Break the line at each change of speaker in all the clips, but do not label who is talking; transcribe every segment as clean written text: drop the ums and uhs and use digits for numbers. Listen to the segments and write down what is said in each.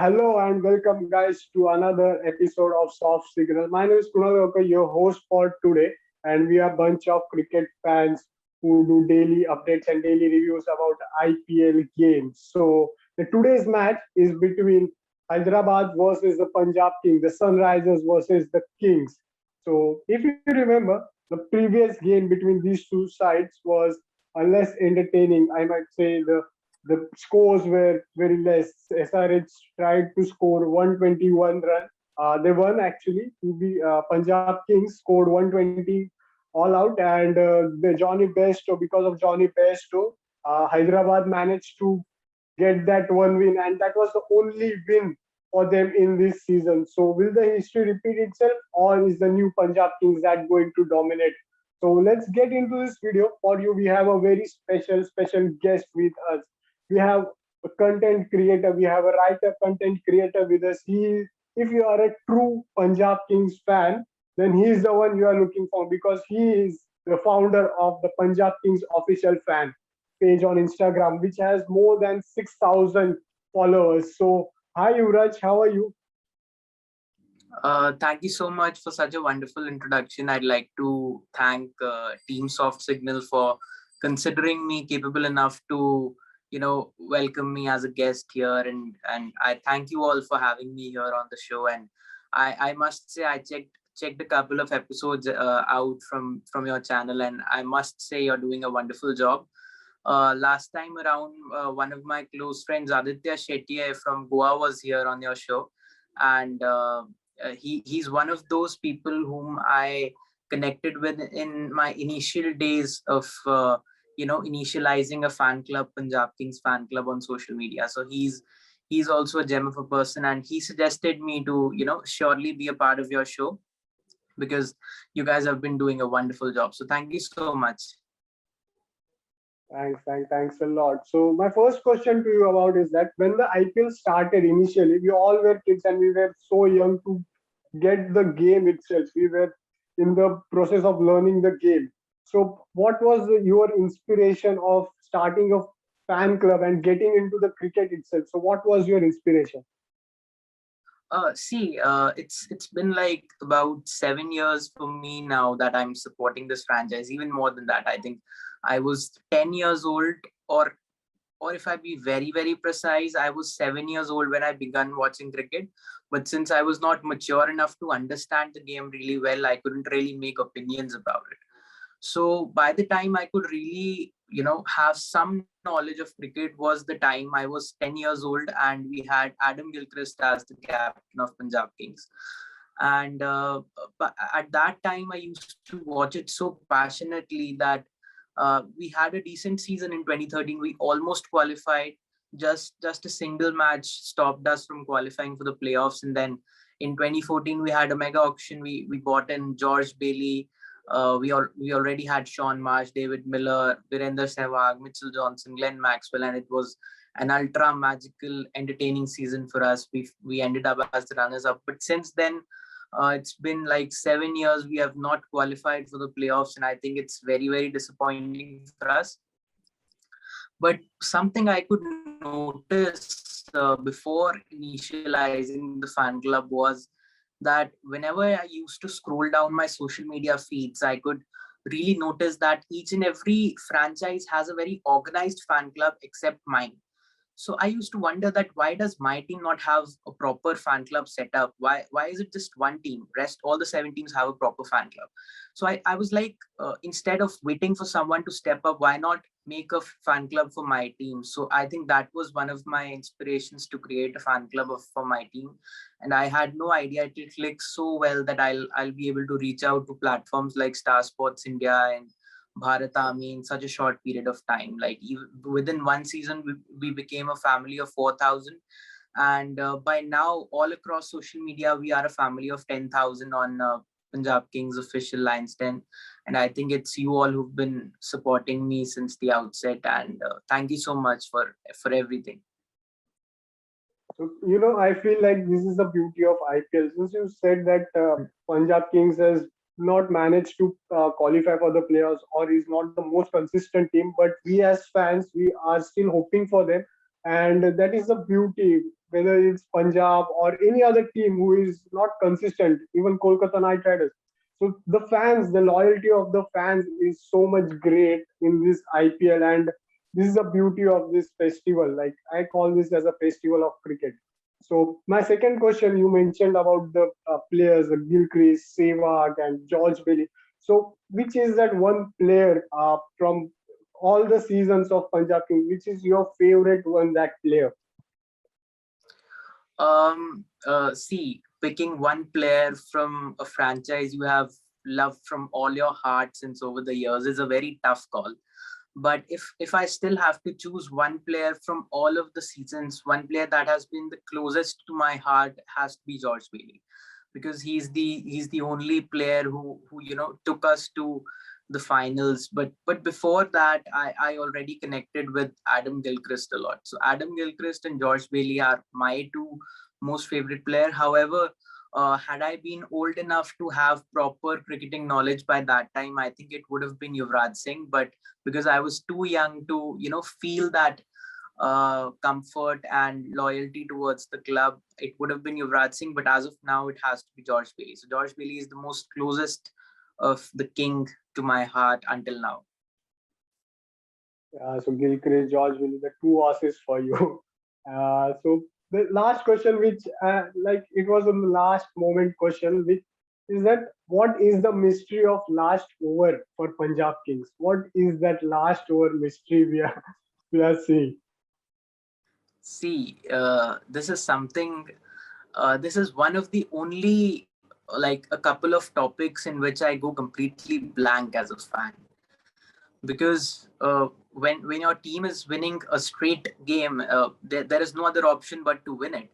Hello and welcome, guys, to another episode of Soft Signal. My name is Kunal Walker, your host for today, and we are a bunch of cricket fans who do daily updates and daily reviews about IPL games. So, today's match is between Hyderabad versus the Punjab Kings, the Sunrisers versus the Kings. So, if you remember, the previous game between these two sides was less entertaining. I might say the scores were very less. SRH tried to score 121 run. They won actually. Punjab Kings scored 120 all out, and the Johnny Bairstow, because of Johnny Bairstow, Hyderabad managed to get that one win, and that was the only win for them in this season. So, will the history repeat itself, or is the new Punjab Kings that going to dominate? So, let's get into this video. For you, we have a very special guest with us. We have a content creator, we have a writer, content creator with us. If you are a true Punjab Kings fan, then he is the one you are looking for because he is the founder of the Punjab Kings official fan page on Instagram, which has more than 6,000 followers. So, hi Yuvraj, how are you?
Thank you so much for such a wonderful introduction. I'd like to thank Team Soft Signal for considering me capable enough to, welcome me as a guest here. And I thank you all for having me here on the show. And I must say I checked a couple of episodes out from your channel, and I must say you're doing a wonderful job. Last time around, one of my close friends, Aditya Shetty from Goa, was here on your show, and he's one of those people whom I connected with in my initial days of initializing a fan club, Punjab Kings fan club on social media. So he's also a gem of a person, and he suggested me to surely be a part of your show because you guys have been doing a wonderful job. So thank you so much.
Thanks a lot. So my first question to you about is that when the IPL started initially, we all were kids and we were so young to get the game itself. We were in the process of learning the game. So what was your inspiration of starting a fan club and getting into the cricket itself? So what was your inspiration?
It's been like about 7 years for me now that I'm supporting this franchise. Even more than that, I think I was 10 years old, or if I be very, very precise, I was 7 years old when I began watching cricket. But since I was not mature enough to understand the game really well, I couldn't really make opinions about it. So by the time I could really, have some knowledge of cricket was the time I was 10 years old and we had Adam Gilchrist as the captain of Punjab Kings. And but at that time, I used to watch it so passionately that we had a decent season in 2013. We almost qualified. Just a single match stopped us from qualifying for the playoffs. And then in 2014, we had a mega auction. We bought in George Bailey. We already had Sean Marsh, David Miller, Virender Sehwag, Mitchell Johnson, Glenn Maxwell, and it was an ultra magical, entertaining season for us. We ended up as the runners up. But since then, it's been like 7 years. We have not qualified for the playoffs, and I think it's very, very disappointing for us. But something I could notice before initializing the fan club was that whenever I used to scroll down my social media feeds, I could really notice that each and every franchise has a very organized fan club except mine. So I used to wonder that why does my team not have a proper fan club set up? Why is it just one team? Rest all the seven teams have a proper fan club. So I was like, instead of waiting for someone to step up, why not make a fan club for my team? So I think that was one of my inspirations to create a fan club for my team. And I had no idea it will click so well that I'll be able to reach out to platforms like Star Sports India and Bharat Army in such a short period of time. Like within one season, we became a family of 4,000. And by now, all across social media, we are a family of 10,000 on Punjab Kings official Lions 10. And I think it's you all who've been supporting me since the outset. And thank you so much for everything.
So, I feel like this is the beauty of IPL. Since you said that Punjab Kings has not managed to qualify for the playoffs or is not the most consistent team, but we as fans, we are still hoping for them. And that is the beauty. whether it's Punjab or any other team who is not consistent, even Kolkata Knight Riders. So the fans, the loyalty of the fans is so much great in this IPL, and this is the beauty of this festival. Like I call this as a festival of cricket. So my second question, you mentioned about the players, Gilchrist, Sehwag, and George Bailey. So which is that one player from all the seasons of Punjab King? Which is your favorite one? That player?
See, picking one player from a franchise you have loved from all your heart since over the years is a very tough call. But if I still have to choose one player from all of the seasons, one player that has been the closest to my heart has to be George Bailey, because he's the only player who took us to the finals. But before that, I already connected with Adam Gilchrist a lot. So Adam Gilchrist and George Bailey are my two most favorite player. However, had I been old enough to have proper cricketing knowledge by that time, I think it would have been Yuvraj Singh. But because I was too young to, feel that comfort and loyalty towards the club, it would have been Yuvraj Singh. But as of now, it has to be George Bailey. So George Bailey is the most closest of the king to my heart until now.
So Gilchrist, George Bailey, the two assists for you. So the last question, which like it was a last moment question, which is that what is the mystery of last over for Punjab Kings? What is that last over mystery we are seeing?
See, this is something. This is one of the only like a couple of topics in which I go completely blank as a fan, because when your team is winning a straight game, there is no other option but to win it.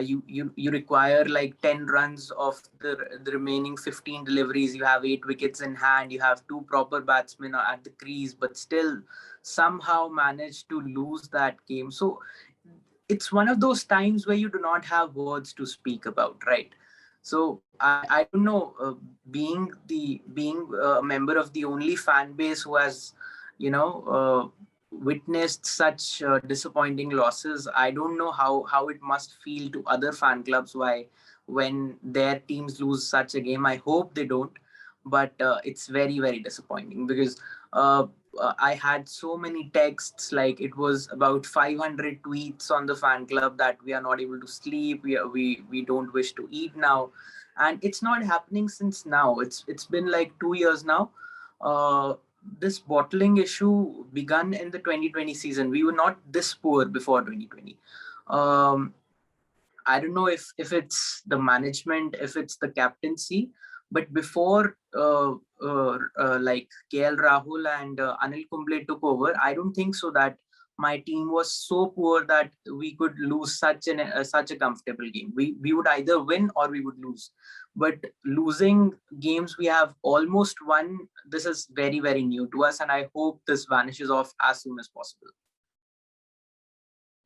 You require like 10 runs of the remaining 15 deliveries. You have 8 wickets in hand. You have two proper batsmen at the crease, but still somehow manage to lose that game. So it's one of those times where you do not have words to speak about, right? So I don't know, being a member of the only fan base who has you know witnessed such disappointing losses. I don't know how it must feel to other fan clubs, why when their teams lose such a game. I hope they don't, but it's very very disappointing, because uh, I had so many texts, like it was about 500 tweets on the fan club that we are not able to sleep, we don't wish to eat now. And it's not happening since now. It's been like 2 years now. uh, this bottling issue begun in the 2020 season. We were not this poor before 2020. um, I don't know if it's the management, if it's the captaincy, but before like KL Rahul and Anil Kumble took over, I don't think so that my team was so poor that we could lose such a comfortable game. We would either win or we would lose. But losing games we have almost won, this is very very new to us, and I hope this vanishes off as soon as possible.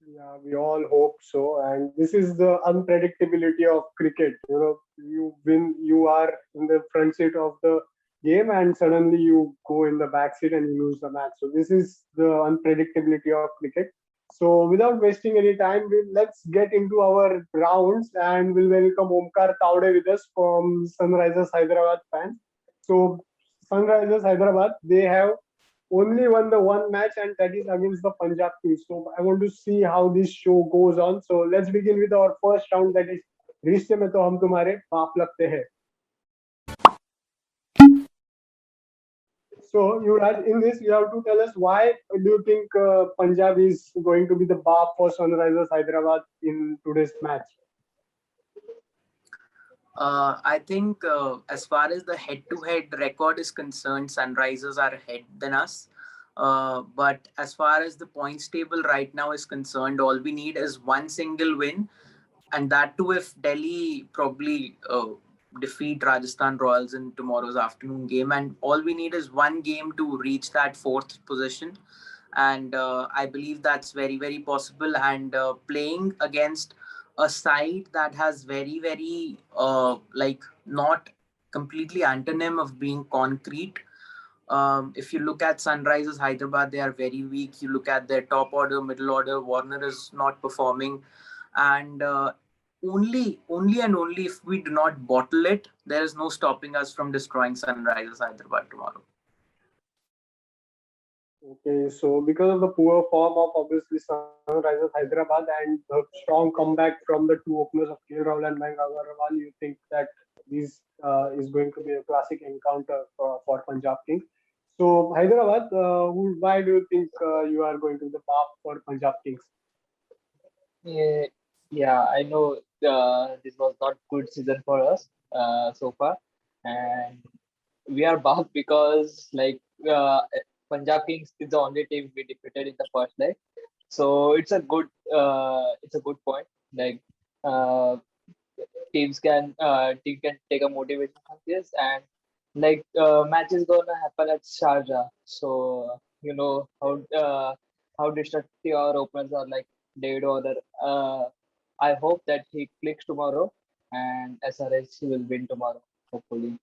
Yeah, we all hope so. And this is the unpredictability of cricket. You win, you are in the front seat of the game, and suddenly you go in the back seat and you lose the match. So this is the unpredictability of cricket. So without wasting any time, let's get into our rounds, and we'll welcome Omkar Taude with us from Sunrisers Hyderabad fans. So Sunrisers Hyderabad, they have only won the one match, and that is against the Punjab Kings. So I want to see how this show goes on. So let's begin with our first round, that is रिश्ते में तो हम तुम्हारे बाप लगते हैं. So Yuvraj, in this you have to tell us why do you think Punjab is going to be the baap for Sunrisers Hyderabad in today's match?
I think as far as the head-to-head record is concerned, Sunrisers are ahead than us. But as far as the points table right now is concerned, all we need is one single win, and that too if Delhi probably defeat Rajasthan Royals in tomorrow's afternoon game. And all we need is one game to reach that fourth position, and I believe that's very very possible. And playing against a side that has very very like not completely antonym of being concrete. If you look at Sunrisers Hyderabad, they are very weak. You look at their top order, middle order, Warner is not performing, and only if we do not bottle it, there is no stopping us from destroying Sunrisers Hyderabad tomorrow.
Okay, so because of the poor form of obviously Sunrisers Hyderabad and the strong comeback from the two openers of KL Rahul and Mayank Agarwal, you think that this is going to be a classic encounter for Punjab Kings. So Hyderabad, why do you think you are going to the path for Punjab Kings?
Yeah, yeah, I know this was not good season for us so far, and we are back because Punjab Kings is the only team we defeated in the first leg, so it's a good point. Like uh, team can take a motivation from this, and match is gonna happen at Sharjah, so you know how destructive our openers are, like David Order. I hope that he clicks tomorrow, and SRH will win tomorrow, hopefully.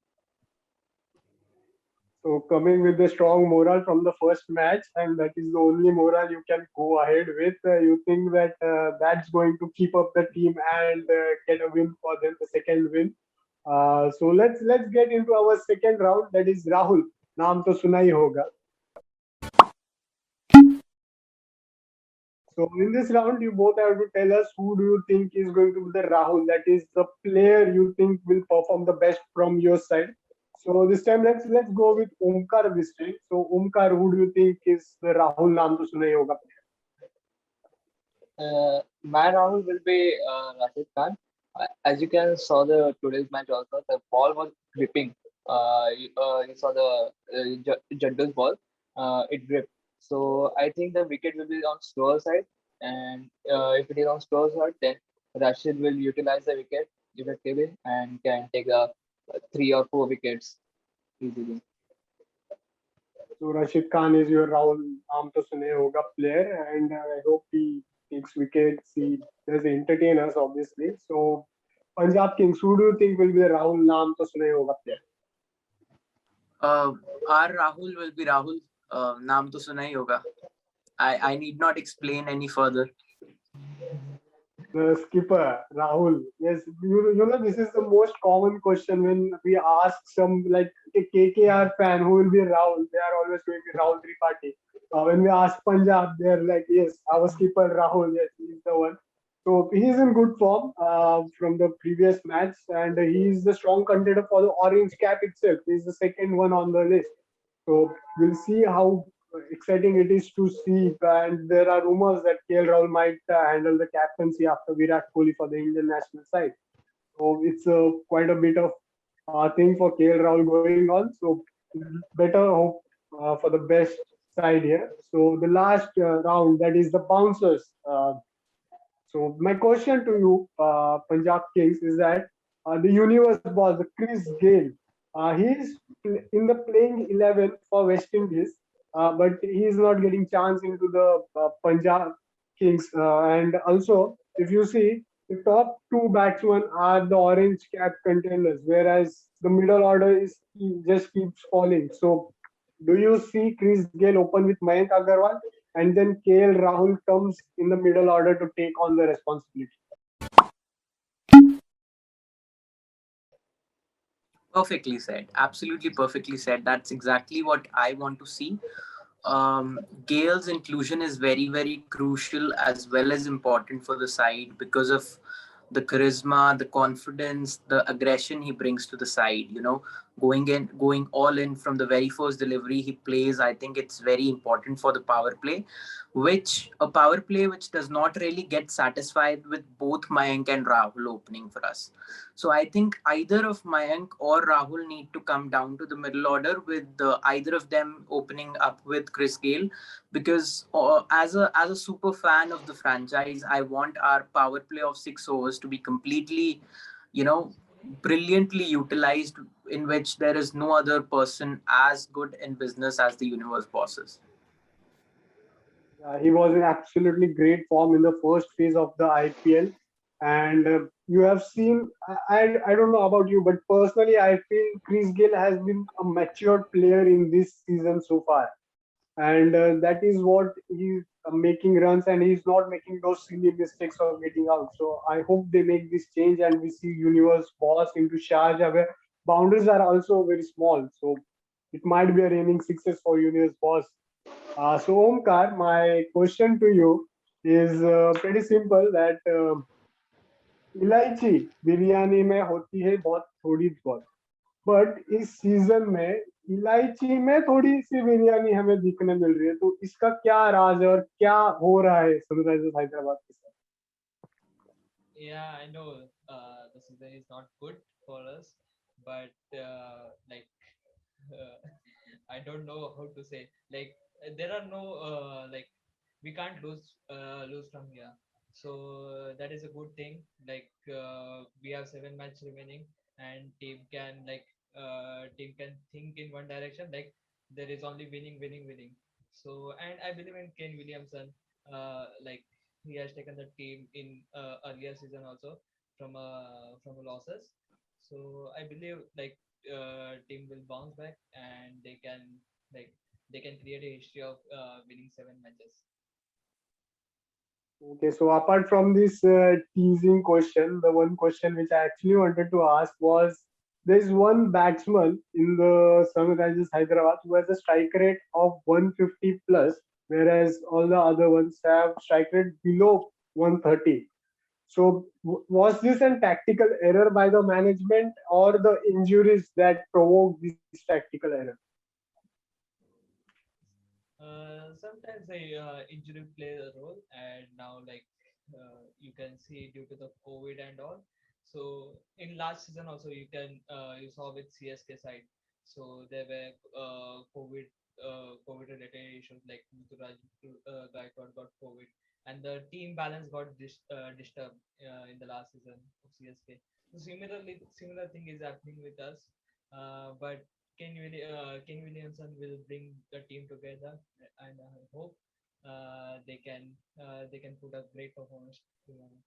So coming with the strong moral from the first match, and that is the only moral you can go ahead with. You think that that's going to keep up the team and get a win for them, the second win. So let's get into our second round. That is Rahul. नाम तो सुना ही होगा. So in this round, you both have to tell us who do you think is going to be the Rahul. That is the player you think will perform the best from your side. So this time let's go with Omkar this time. So Omkar, who do you think is the Rahul नाम तो सुना ही होगा.
My Rahul will be Rashid Khan. As you can saw the today's match also, the ball was gripping. You saw the Jaddu's ball. It gripped. So I think the wicket will be on slower side, and if it is on slower side, then Rashid will utilize the wicket effectively and can take a 3 or 4 wickets easily.
So Rashid Khan is your Rahul नाम तो सुने होगा player, and I hope he takes wickets. He does entertain us obviously. So Punjab Kings, who do you think will be the Rahul नाम तो सुने होगा player?
Our Rahul will be Rahul. नाम तो सुना ही होगा. I need not explain any further.
The skipper, Rahul. Yes, you know, this is the most common question when we ask some like a KKR fan who will be Rahul. They are always going to be Rahul Tripathi. When we ask Punjab, they're like, yes, our skipper Rahul. Yes, he's the one. So he's in good form from the previous match, and he's the strong contender for the orange cap itself. He's the second one on the list. So we'll see how exciting it is to see. And there are rumors that KL Rahul might handle the captaincy after Virat Kohli for the Indian national side. So it's quite a bit of thing for KL Rahul going on. So better hope for the best side here. So the last round, that is the bouncers. So my question to you, Punjab Kings, is that the universe boss, the Chris Gale, he's in the playing 11 for West Indies, but he is not getting chance into the Punjab Kings. And also, if you see, the top two batsmen are the orange cap contenders, whereas the middle order is just keeps falling. So, do you see Chris Gale open with Mayank Agarwal, and then KL Rahul comes in the middle order to take on the responsibility?
Perfectly said. Absolutely perfectly said. That's exactly what I want to see. Gale's inclusion is very, very crucial as well as important for the side because of the charisma, the confidence, the aggression he brings to the side. You know, going all in from the very first delivery he plays. I think it's very important for the power play, which a power play which does not really get satisfied with both Mayank and Rahul opening for us. So I think either of Mayank or Rahul need to come down to the middle order with either of them opening up with Chris Gale, because as a super fan of the franchise, I want our power play of 6 overs to be completely, you know, brilliantly utilized, in which there is no other person as good in business as the universe bosses.
He was in absolutely great form in the first phase of the IPL. And you have seen, I don't know about you, but personally, I feel Chris Gill has been a matured player in this season so far. and that is what he's making runs, and he's not making those silly mistakes of getting out. So I hope they make this change and we see Universe Boss into Sharjah where boundaries are also very small. So it might be a reigning success for Universe Boss. So Omkar, my question to you is pretty simple that इलायची बिरयानी में होती है बहुत थोड़ी बहुत, but इस season में इलायची में थोड़ी सी बिरयानी हमें दिखने मिल रही है, तो इसका क्या राज है और क्या हो रहा है सनराइजर्स हैदराबाद के साथ?
Yeah, I know the season is not good for us, but uh, I don't know how to say. There are no we can't lose from here. So that is a good thing. We have 7 matches remaining, and team can think in one direction. There is only winning, winning, winning. So and I believe in Kane Williamson. He has taken the team in earlier season also from a losses. So I believe team will bounce back, and like they can create a history of winning 7 matches.
Okay, so apart from this teasing question, the one question which I actually wanted to ask was there's one batsman in the Sunrisers Hyderabad who has a strike rate of 150 plus, whereas all the other ones have strike rate below 130. So, was this a tactical error by the management or the injuries that provoked this tactical error?
Sometimes the injury plays a role, and now you can see due to the COVID and all. So in last season also you saw with CSK side. So there were COVID related issues like Muturaj Gaikwad got COVID, and the team balance got disturbed in the last season of CSK. So similar thing is happening with us, but Ken Williamson will bring the team together, and I hope they can put a great performance together.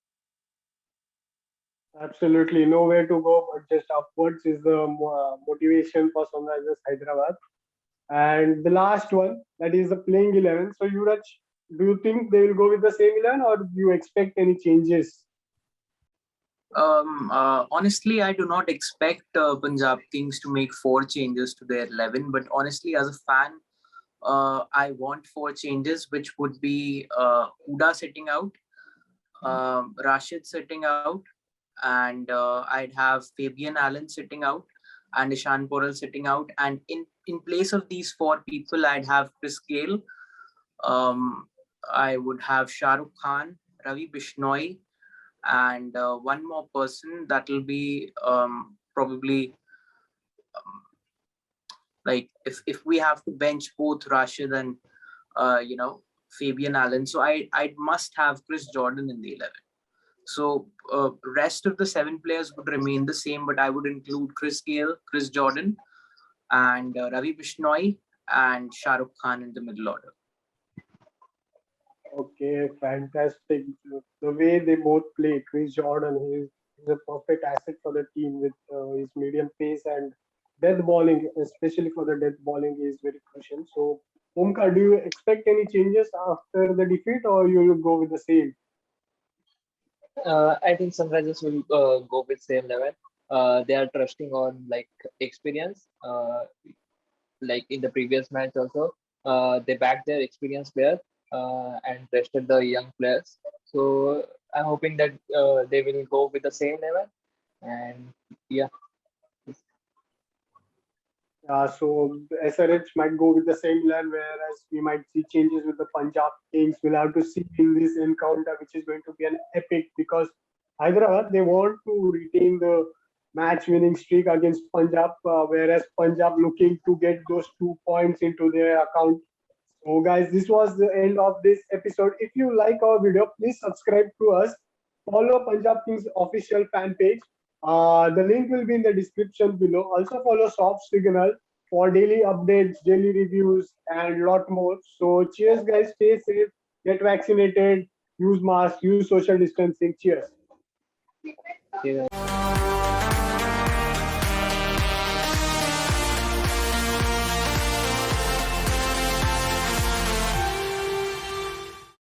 Absolutely, nowhere to go but just upwards is the motivation for Sunrisers Hyderabad. And the last one, that is the playing 11. So, Yuvraj, do you think they will go with the same 11 or do you expect any changes?
Honestly, I do not expect Punjab Kings to make 4 changes to their 11. But honestly, as a fan, I want 4 changes, which would be Huda sitting out, Rashid sitting out, and I'd have Fabian Allen sitting out, and Ishan Porel sitting out. And in place of these 4 people, I'd have Chris Gale. I would have Shah Rukh Khan, Ravi Bishnoi, and one more person that will be probably like if we have to bench both Rashid and Fabian Allen, so I must have Chris Jordan in the 11. So rest of the 7 players would remain the same, but I would include Chris Gale, Chris Jordan, and Ravi Bishnoi and Shah Rukh Khan in the middle order.
Okay, fantastic. The way they both play, Chris Jordan, he's a perfect asset for the team with his medium pace and death bowling, especially for the death bowling, is very crucial. So, Omkar, do you expect any changes after the defeat or you will go with the same?
I think Sunrisers will go with same level. They are trusting on experience. Like in the previous match also, they backed their experienced players and rested the young players. So I'm hoping that they will go with the same level. And yeah,
So SRH might go with the same plan, whereas we might see changes with the Punjab Kings. We'll have to see in this encounter, which is going to be an epic because Hyderabad they want to retain the match-winning streak against Punjab, whereas Punjab looking to get those 2 points into their account. So, guys, this was the end of this episode. If you like our video, please subscribe to us. Follow Punjab Kings official fan page. The link will be in the description below. Also follow Soft Signal for daily updates, daily reviews, and lot more. So cheers, guys. Stay safe. Get vaccinated. Use mask. Use social distancing. Cheers.
yeah.